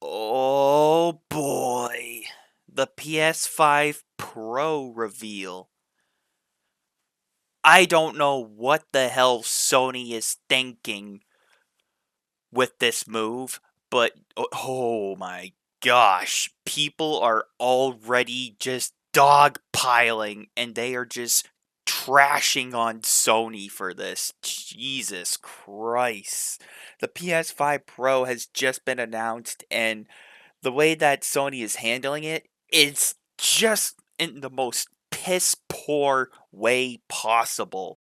Oh boy. The PS5 Pro reveal. I don't know what the hell Sony is thinking with this move, but oh my gosh. People are already just dogpiling and they are just trashing on Sony for this. Jesus Christ. The PS5 Pro has just been announced, and the way that Sony is handling it is just in the most piss poor way possible.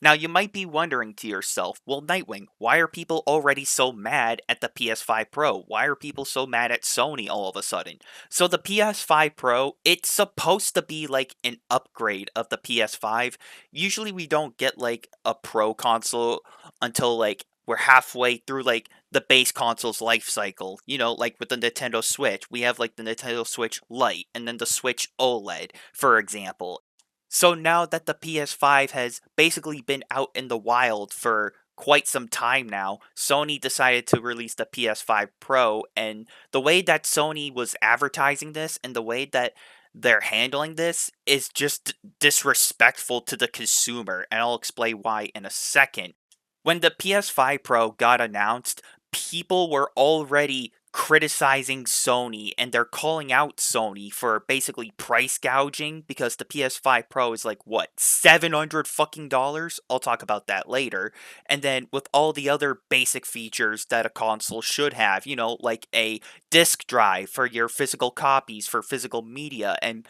Now, you might be wondering to yourself, well, Nightwing, why are people already so mad at the PS5 Pro? Why are people so mad at Sony all of a sudden? So, the PS5 Pro, it's supposed to be like an upgrade of the PS5. Usually, we don't get like a Pro console until like we're halfway through like the base console's life cycle. You know, like with the Nintendo Switch, we have like the Nintendo Switch Lite and then the Switch OLED, for example. So now that the PS5 has basically been out in the wild for quite some time now, Sony decided to release the PS5 Pro, and the way that Sony was advertising this and the way that they're handling this is just disrespectful to the consumer, and I'll explain why in a second. When the PS5 Pro got announced, people were already criticizing Sony and they're calling out Sony for basically price gouging because the PS5 Pro is like what, 700 fucking dollars? I'll talk about that later. And then with all the other basic features that a console should have, you know, like a disk drive for your physical copies for physical media and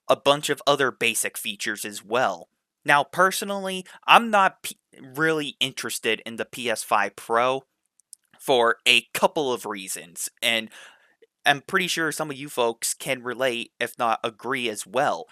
a bunch of other basic features as well. Now, personally, I'm not really interested in the PS5 Pro for a couple of reasons, and I'm pretty sure some of you folks can relate, if not agree as well.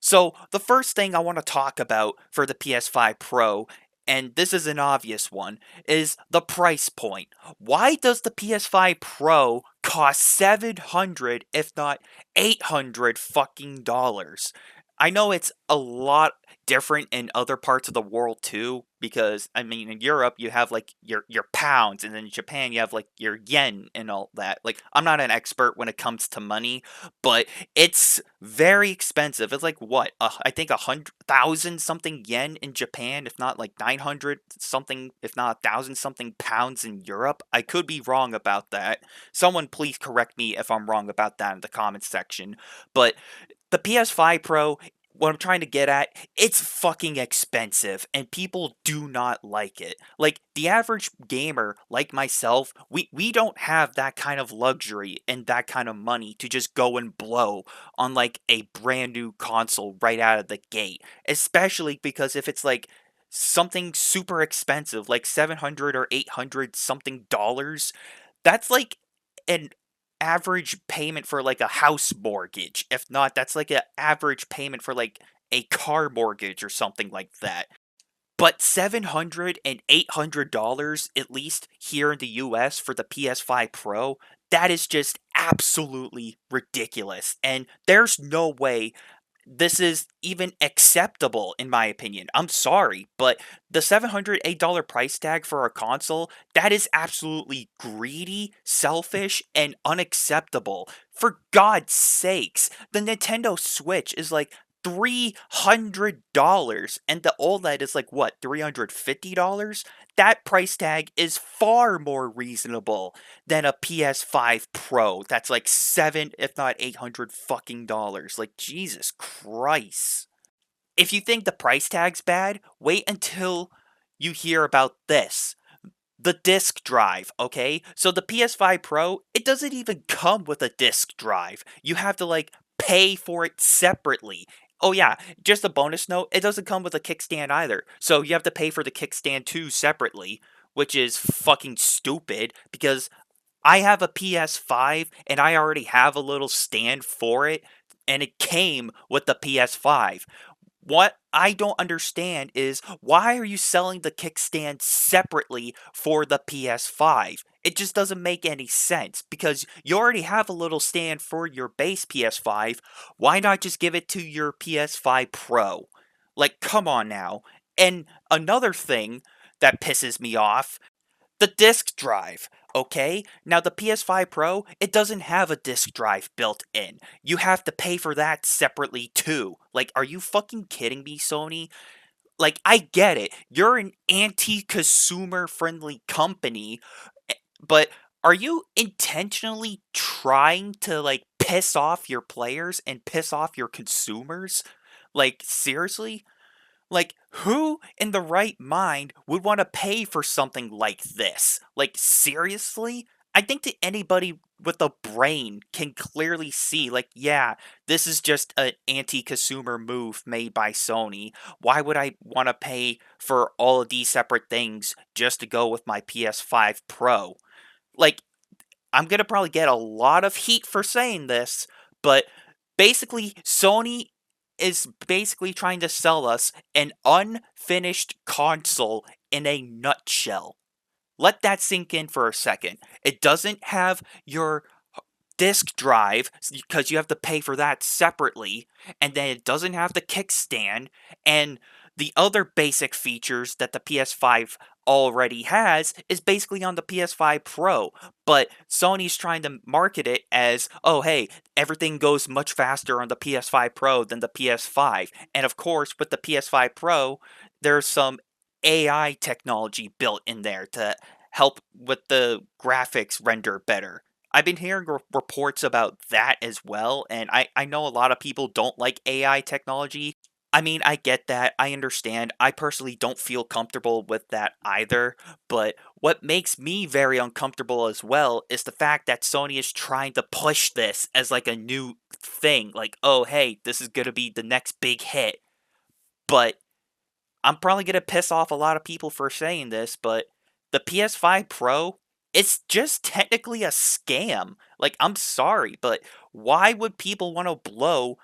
So, the first thing I want to talk about for the PS5 Pro, and this is an obvious one, is the price point. Why does the PS5 Pro cost 700 if not 800 fucking dollars? I know it's a lot different in other parts of the world too, because I mean in Europe you have like your pounds, and then in Japan you have like your yen and all that. Like, I'm not an expert when it comes to money, but it's very expensive. It's like what? I think 100,000 something yen in Japan, if not like 900 something, if not 1,000 something pounds in Europe. I could be wrong about that. Someone please correct me if I'm wrong about that in the comments section. But the PS5 Pro, what I'm trying to get at, it's fucking expensive and people do not like it. Like the average gamer like myself, we don't have that kind of luxury and that kind of money to just go and blow on like a brand new console right out of the gate. Especially because if it's like something super expensive like 700 or 800 something dollars, that's like an average payment for like a house mortgage. If not, that's like an average payment for like a car mortgage or something like that. But 700 and $800 at least here in the US for the PS5 Pro, that is just absolutely ridiculous. And there's no way this is even acceptable in my opinion. I'm sorry, but the $708 price tag for a console, that is absolutely greedy, selfish, and unacceptable. For God's sakes, the Nintendo Switch is like $300 and the OLED is like what, $350? That price tag is far more reasonable than a PS5 Pro. That's like 7 if not 800 fucking dollars. Like Jesus Christ. If you think the price tag's bad, wait until you hear about this. The disk drive, okay? So the PS5 Pro, it doesn't even come with a disk drive. You have to like pay for it separately. Oh yeah, just a bonus note, it doesn't come with a kickstand either. So you have to pay for the kickstand too separately, which is fucking stupid because I have a PS5 and I already have a little stand for it, and it came with the PS5. What I don't understand is why are you selling the kickstand separately for the PS5? It just doesn't make any sense because you already have a little stand for your base PS5. Why not just give it to your PS5 Pro? Like, come on now. And another thing that pisses me off, the disk drive. Okay, now the PS5 Pro, it doesn't have a disk drive built in. You have to pay for that separately too. Like, are you fucking kidding me, Sony? Like, I get it. You're an anti-consumer friendly company, but are you intentionally trying to like piss off your players and piss off your consumers? Like, seriously? Like, who in the right mind would want to pay for something like this? Like, seriously? I think that anybody with a brain can clearly see, like, yeah, this is just an anti consumer move made by Sony. Why would I want to pay for all of these separate things just to go with my PS5 Pro? Like, I'm gonna probably get a lot of heat for saying this, but basically, Sony is basically trying to sell us an unfinished console in a nutshell. Let that sink in for a second. It doesn't have your disk drive because you have to pay for that separately, and then it doesn't have the kickstand and the other basic features that the PS5 already has is basically on the PS5 Pro, but Sony's trying to market it as, oh hey, everything goes much faster on the PS5 Pro than the PS5. And of course, with the PS5 Pro, there's some AI technology built in there to help with the graphics render better. I've been hearing reports about that as well, and I know a lot of people don't like AI technology. I mean, I get that. I understand. I personally don't feel comfortable with that either. But what makes me very uncomfortable as well is the fact that Sony is trying to push this as like a new thing. Like, oh, hey, this is going to be the next big hit. But I'm probably going to piss off a lot of people for saying this, but the PS5 Pro, it's just technically a scam. Like, I'm sorry, but why would people want to blow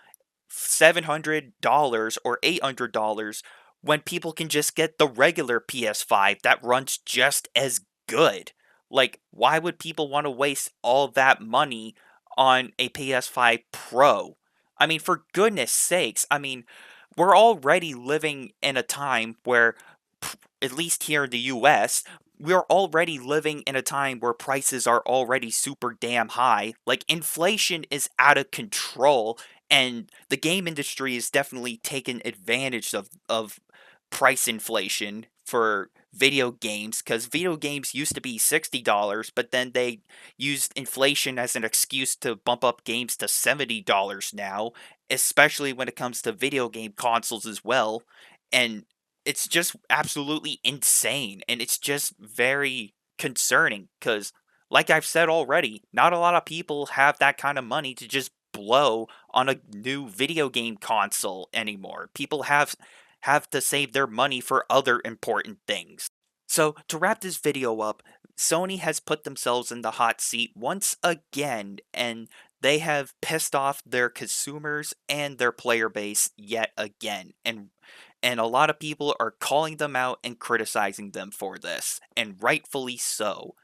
$700 or $800 when people can just get the regular PS5 that runs just as good? Like, why would people want to waste all that money on a PS5 Pro? I mean, for goodness sakes, I mean, we're already living in a time where, at least here in the US, we're already living in a time where prices are already super damn high. Like, inflation is out of control, and the game industry is definitely taken advantage of price inflation for video games because video games used to be $60, but then they used inflation as an excuse to bump up games to $70 now, especially when it comes to video game consoles as well. And it's just absolutely insane, and it's just very concerning because, like I've said already, not a lot of people have that kind of money to just blow on a new video game console anymore. People have to save their money for other important things. So, to wrap this video up, Sony has put themselves in the hot seat once again, and they have pissed off their consumers and their player base yet again. And a lot of people are calling them out and criticizing them for this, and rightfully so.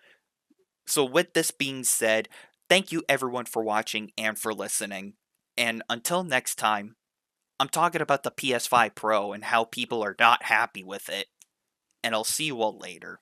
So, with this being said, thank you everyone for watching and for listening. And until next time, I'm talking about the PS5 Pro and how people are not happy with it. And I'll see you all later.